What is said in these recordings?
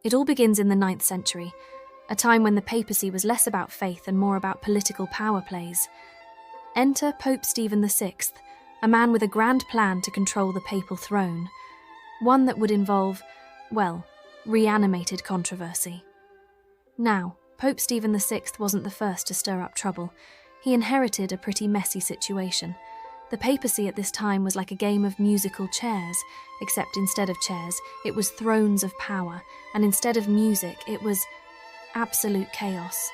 It all begins in the 9th century, a time when the papacy was less about faith and more about political power plays. Enter Pope Stephen VI, a man with a grand plan to control the papal throne, one that would involve, well, reanimated controversy. Now, Pope Stephen VI wasn't the first to stir up trouble. He inherited a pretty messy situation. The papacy at this time was like a game of musical chairs, except instead of chairs, it was thrones of power, and instead of music, it was absolute chaos.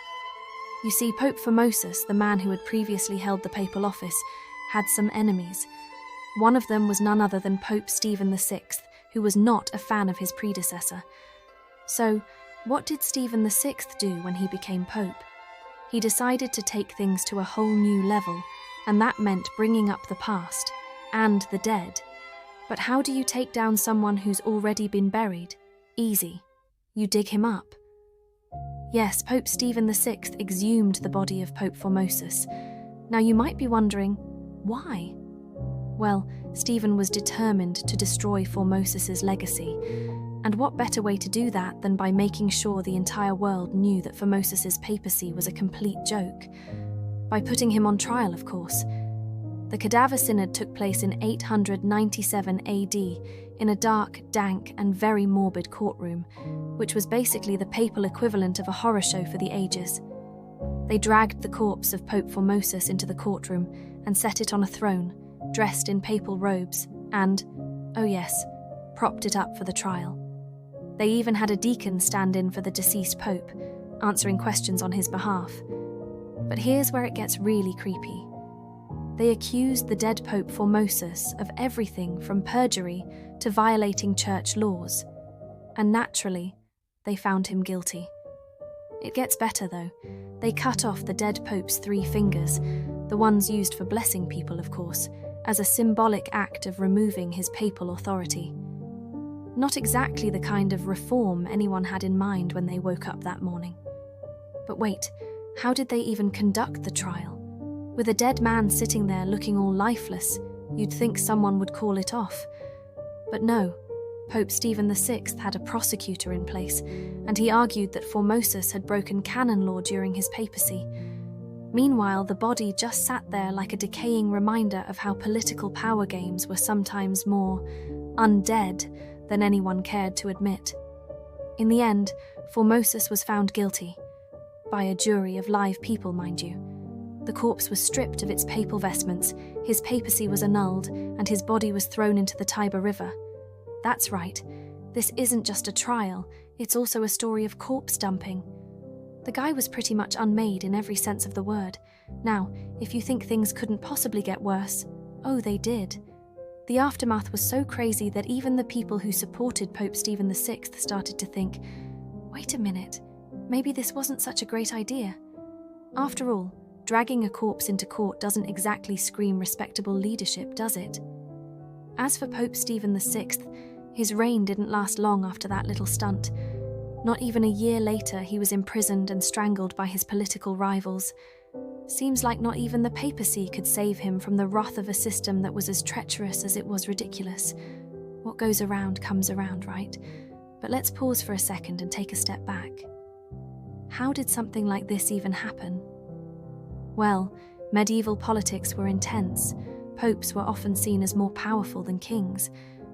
You see, Pope Formosus, the man who had previously held the papal office, had some enemies. One of them was none other than Pope Stephen VI, who was not a fan of his predecessor. So, what did Stephen VI do when he became pope? He decided to take things to a whole new level, and that meant bringing up the past and the dead. But how do you take down someone who's already been buried? Easy. You dig him up. Yes, Pope Stephen VI exhumed the body of Pope Formosus. Now you might be wondering, why? Well, Stephen was determined to destroy Formosus's legacy, and what better way to do that than by making sure the entire world knew that Formosus's papacy was a complete joke? By putting him on trial, of course. The Cadaver Synod took place in 897 AD in a dark, dank, and very morbid courtroom, which was basically the papal equivalent of a horror show for the ages. They dragged the corpse of Pope Formosus into the courtroom and set it on a throne, dressed in papal robes, and, oh yes, propped it up for the trial. They even had a deacon stand in for the deceased pope, answering questions on his behalf. But here's where it gets really creepy. They accused the dead Pope Formosus of everything from perjury to violating church laws. And naturally, they found him guilty. It gets better though. They cut off the dead Pope's 3 fingers, the ones used for blessing people, of course, as a symbolic act of removing his papal authority. Not exactly the kind of reform anyone had in mind when they woke up that morning. But wait, how did they even conduct the trial? With a dead man sitting there looking all lifeless, you'd think someone would call it off. But no, Pope Stephen VI had a prosecutor in place, and he argued that Formosus had broken canon law during his papacy. Meanwhile, the body just sat there like a decaying reminder of how political power games were sometimes more undead than anyone cared to admit. In the end, Formosus was found guilty. By a jury of live people, mind you. The corpse was stripped of its papal vestments, his papacy was annulled, and his body was thrown into the Tiber River. That's right, this isn't just a trial, it's also a story of corpse dumping. The guy was pretty much unmade in every sense of the word. Now, if you think things couldn't possibly get worse, oh, they did. The aftermath was so crazy that even the people who supported Pope Stephen VI started to think, wait a minute, maybe this wasn't such a great idea. After all, dragging a corpse into court doesn't exactly scream respectable leadership, does it? As for Pope Stephen VI, his reign didn't last long after that little stunt. Not even a year later, he was imprisoned and strangled by his political rivals. Seems like not even the papacy could save him from the wrath of a system that was as treacherous as it was ridiculous. What goes around comes around, right? But let's pause for a second and take a step back. How did something like this even happen? Well, medieval politics were intense. Popes were often seen as more powerful than kings,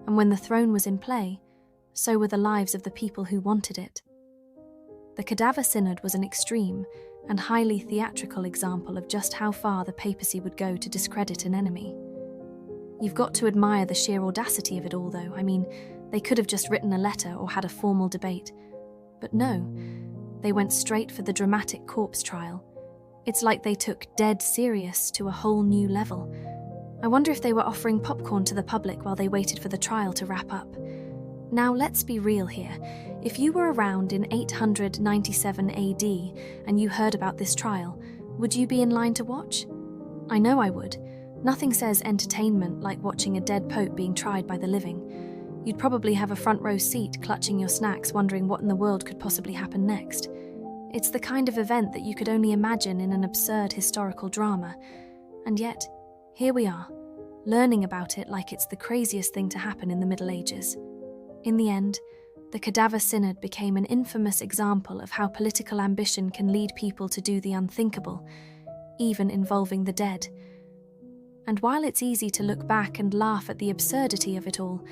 and when the throne was in play, so were the lives of the people who wanted it. The Cadaver Synod was an extreme and highly theatrical example of just how far the papacy would go to discredit an enemy. You've got to admire the sheer audacity of it all, though. I mean, they could have just written a letter or had a formal debate. But no, they went straight for the dramatic corpse trial. It's like they took dead serious to a whole new level. I wonder if they were offering popcorn to the public while they waited for the trial to wrap up. Now, let's be real here. If you were around in 897 AD and you heard about this trial, would you be in line to watch? I know I would. Nothing says entertainment like watching a dead pope being tried by the living. You'd probably have a front row seat clutching your snacks, wondering what in the world could possibly happen next. It's the kind of event that you could only imagine in an absurd historical drama. And yet, here we are, learning about it like it's the craziest thing to happen in the Middle Ages. In the end, the Cadaver Synod became an infamous example of how political ambition can lead people to do the unthinkable, even involving the dead. And while it's easy to look back and laugh at the absurdity of it all,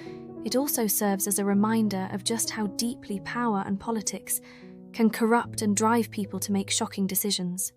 it also serves as a reminder of just how deeply power and politics can corrupt and drive people to make shocking decisions.